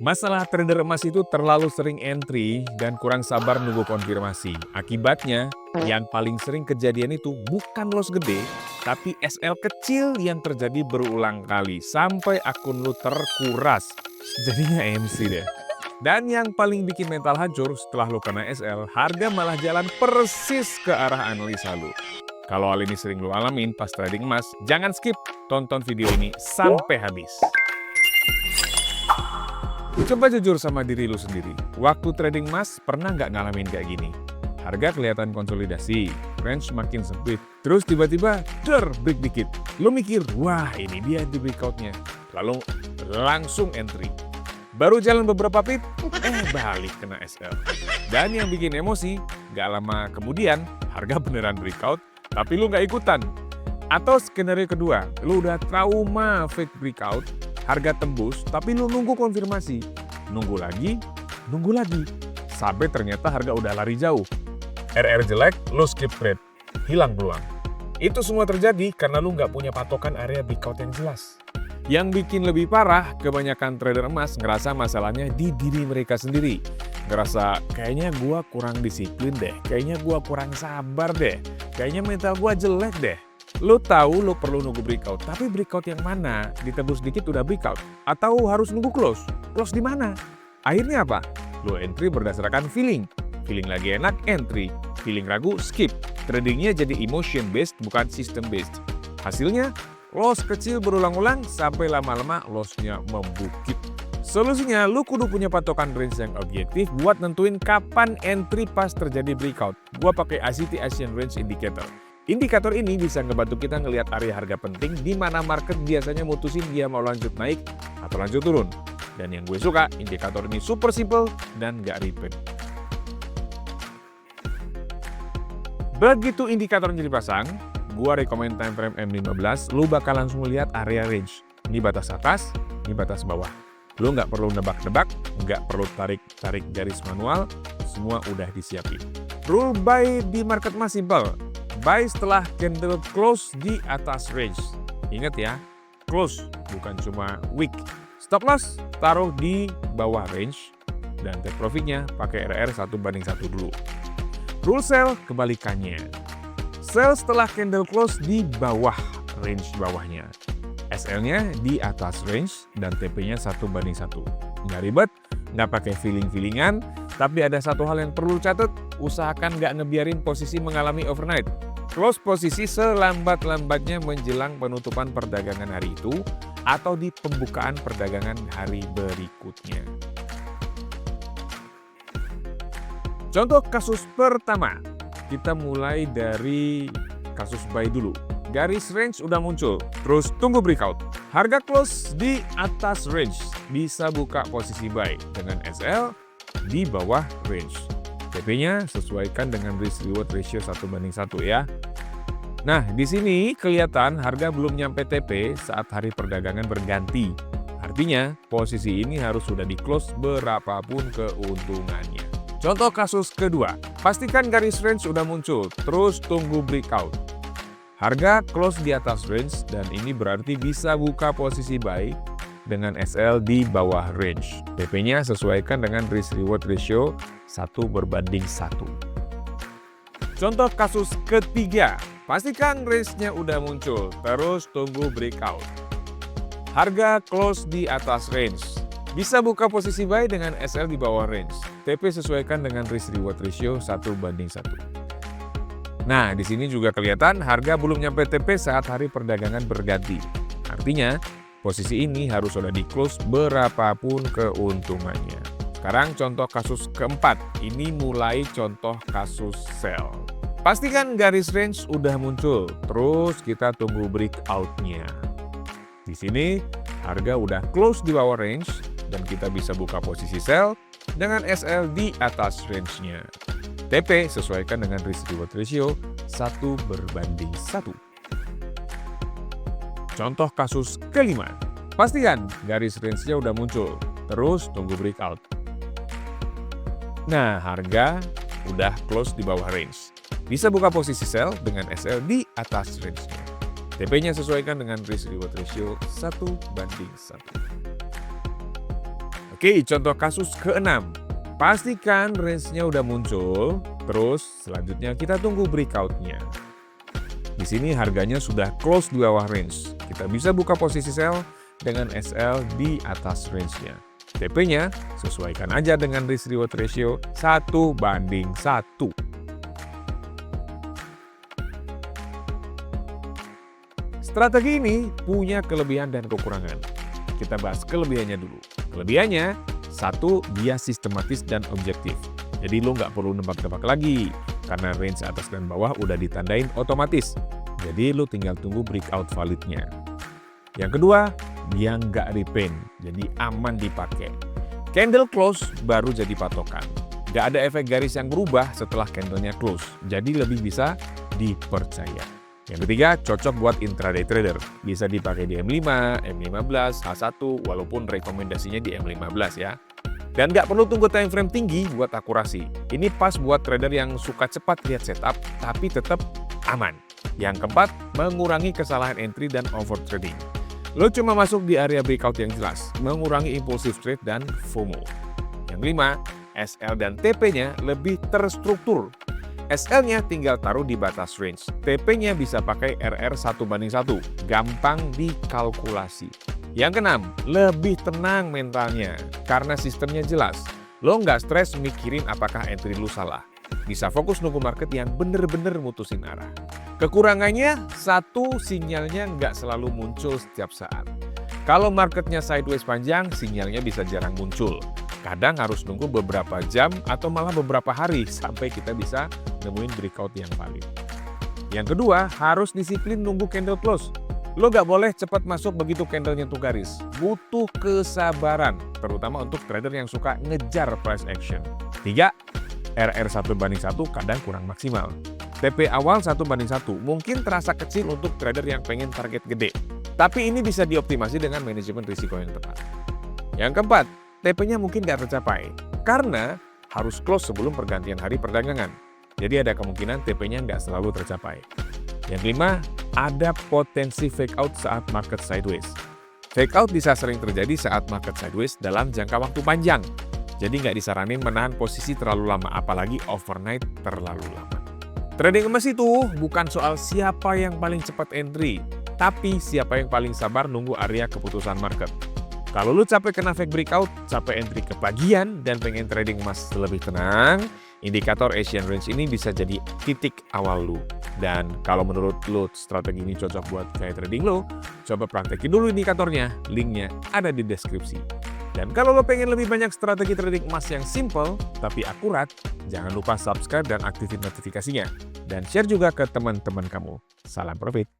Masalah trader emas itu terlalu sering entry dan kurang sabar nunggu konfirmasi. Akibatnya, yang paling sering kejadian itu bukan loss gede, tapi SL kecil yang terjadi berulang kali sampai akun lu terkuras. Jadinya MC deh. Dan yang paling bikin mental hancur setelah lu kena SL, harga malah jalan persis ke arah analisa lu. Kalau hal ini sering lu alamin pas trading emas, jangan skip, tonton video ini sampai habis. Coba jujur sama diri lu sendiri, waktu trading emas pernah nggak ngalamin kayak gini? Harga kelihatan konsolidasi, range makin sempit, terus tiba-tiba break dikit. Lu mikir, wah ini dia di breakout-nya. Lalu langsung entry. Baru jalan beberapa pip, balik kena SL. Dan yang bikin emosi, nggak lama kemudian harga beneran breakout, tapi lu nggak ikutan. Atau skenario kedua, lu udah trauma fake breakout, harga tembus, tapi lu nunggu konfirmasi. Nunggu lagi, sampai ternyata harga udah lari jauh. RR jelek, lu skip trade, hilang peluang. Itu semua terjadi karena lu nggak punya patokan area breakout yang jelas. Yang bikin lebih parah, kebanyakan trader emas ngerasa masalahnya di diri mereka sendiri. Ngerasa, kayaknya gua kurang disiplin deh, kayaknya gua kurang sabar deh, kayaknya mental gua jelek deh. Lu tahu lu perlu nunggu breakout, tapi breakout yang mana? Ditebus dikit udah breakout. Atau harus nunggu close? Close di mana? Akhirnya apa? Lu entry berdasarkan feeling. Feeling lagi enak, entry. Feeling ragu, skip. Tradingnya jadi emotion based, bukan system based. Hasilnya, loss kecil berulang-ulang sampai lama-lama lossnya membukit. Solusinya, lu kudu punya patokan range yang objektif buat nentuin kapan entry pas terjadi breakout. Gua pakai ACT Asian Range Indicator. Indikator ini bisa ngebantu kita ngelihat area harga penting di mana market biasanya mutusin dia mau lanjut naik atau lanjut turun. Dan yang gue suka, indikator ini super simple dan nggak ribet. Begitu indikatornya dipasang, gue rekomend time frame M15, lu bakal langsung lihat area range. Ini batas atas, ini batas bawah. Lu nggak perlu nebak-nebak, nggak perlu tarik garis manual, semua udah disiapin. Rule buy di market emas simple. Buy setelah candle close di atas range. Ingat ya, close bukan cuma wick. Stop loss taruh di bawah range dan take profitnya pakai RR 1:1 dulu. Rule sell kebalikannya. Sell setelah candle close di bawah range bawahnya. SL-nya di atas range dan TP-nya 1:1. Nggak ribet, nggak pakai feeling-feelingan, tapi ada satu hal yang perlu catat, usahakan nggak ngebiarin posisi mengalami overnight. Close posisi selambat-lambatnya menjelang penutupan perdagangan hari itu atau di pembukaan perdagangan hari berikutnya. Contoh kasus pertama, kita mulai dari kasus buy dulu. Garis range udah muncul, terus tunggu breakout. Harga close di atas range, bisa buka posisi buy dengan SL di bawah range. TP-nya sesuaikan dengan risk reward ratio 1:1 ya. Nah, di sini kelihatan harga belum nyampe TP saat hari perdagangan berganti. Artinya, posisi ini harus sudah di-close berapapun keuntungannya. Contoh kasus kedua, pastikan garis range udah muncul, terus tunggu breakout. Harga close di atas range dan ini berarti bisa buka posisi buy dengan SL di bawah range. TP-nya sesuaikan dengan risk reward ratio 1:1. Contoh kasus ketiga, pastikan range-nya udah muncul, terus tunggu breakout. Harga close di atas range. Bisa buka posisi buy dengan SL di bawah range. TP sesuaikan dengan risk reward ratio 1:1. Nah, di sini juga kelihatan harga belum nyampe TP saat hari perdagangan berganti. Artinya, posisi ini harus sudah di-close berapapun keuntungannya. Sekarang contoh kasus keempat, ini mulai contoh kasus sell. Pastikan garis range udah muncul, terus kita tunggu breakout-nya. Di sini, harga udah close di bawah range, dan kita bisa buka posisi sell dengan SL di atas range-nya. TP sesuaikan dengan risk reward ratio 1:1. Contoh kasus kelima, pastikan garis range-nya udah muncul, terus tunggu breakout. Nah, harga udah close di bawah range. Bisa buka posisi sell dengan SL di atas range-nya. TP-nya sesuaikan dengan risk reward ratio 1:1. Oke, contoh kasus ke-6. Pastikan range-nya udah muncul, terus selanjutnya kita tunggu breakout-nya. Di sini harganya sudah close di bawah range. Kita bisa buka posisi sell dengan SL di atas range-nya. TP-nya sesuaikan aja dengan risk reward ratio 1:1. Strategi ini punya kelebihan dan kekurangan. Kita bahas kelebihannya dulu. Kelebihannya, 1, dia sistematis dan objektif. Jadi lo nggak perlu nebak-nebak lagi, karena range atas dan bawah udah ditandain otomatis. Jadi lo tinggal tunggu breakout validnya. Yang kedua, dia nggak repaint, jadi aman dipakai. Candle close baru jadi patokan. Nggak ada efek garis yang berubah setelah candlenya close, jadi lebih bisa dipercaya. Yang ketiga, cocok buat intraday trader. Bisa dipakai di M5, M15, H1, walaupun rekomendasinya di M15 ya. Dan nggak perlu tunggu time frame tinggi buat akurasi. Ini pas buat trader yang suka cepat lihat setup, tapi tetap aman. Yang keempat, mengurangi kesalahan entry dan overtrading. Lo cuma masuk di area breakout yang jelas, mengurangi impulsive trade dan FOMO. Yang kelima, SL dan TP-nya lebih terstruktur. SL-nya tinggal taruh di batas range. TP-nya bisa pakai RR 1:1, gampang dikalkulasi. Yang keenam, lebih tenang mentalnya, karena sistemnya jelas. Lo nggak stres mikirin apakah entry lu salah. Bisa fokus nunggu market yang bener-bener mutusin arah. Kekurangannya, 1, sinyalnya nggak selalu muncul setiap saat. Kalau marketnya sideways panjang, sinyalnya bisa jarang muncul. Kadang harus nunggu beberapa jam atau malah beberapa hari sampai kita bisa nemuin breakout yang valid. Yang kedua, harus disiplin nunggu candle close. Lo nggak boleh cepat masuk begitu candlenya tuh garis. Butuh kesabaran, terutama untuk trader yang suka ngejar price action. 3, RR 1:1 kadang kurang maksimal. TP awal 1:1 mungkin terasa kecil untuk trader yang pengen target gede. Tapi ini bisa dioptimasi dengan manajemen risiko yang tepat. Yang keempat, TP-nya mungkin nggak tercapai karena harus close sebelum pergantian hari perdagangan. Jadi ada kemungkinan TP-nya nggak selalu tercapai. Yang kelima, ada potensi fake out saat market sideways. Fake out bisa sering terjadi saat market sideways dalam jangka waktu panjang. Jadi nggak disaranin menahan posisi terlalu lama, apalagi overnight terlalu lama. Trading emas itu bukan soal siapa yang paling cepat entry, tapi siapa yang paling sabar nunggu area keputusan market. Kalau lu capek kena fake breakout, capek entry ke pagian, dan pengen trading emas lebih tenang, indikator Asian Range ini bisa jadi titik awal lu. Dan kalau menurut lu strategi ini cocok buat gaya trading lu, coba praktekin dulu indikatornya, linknya ada di deskripsi. Dan kalau lo pengen lebih banyak strategi trading emas yang simple tapi akurat, jangan lupa subscribe dan aktifin notifikasinya. Dan share juga ke teman-teman kamu. Salam profit!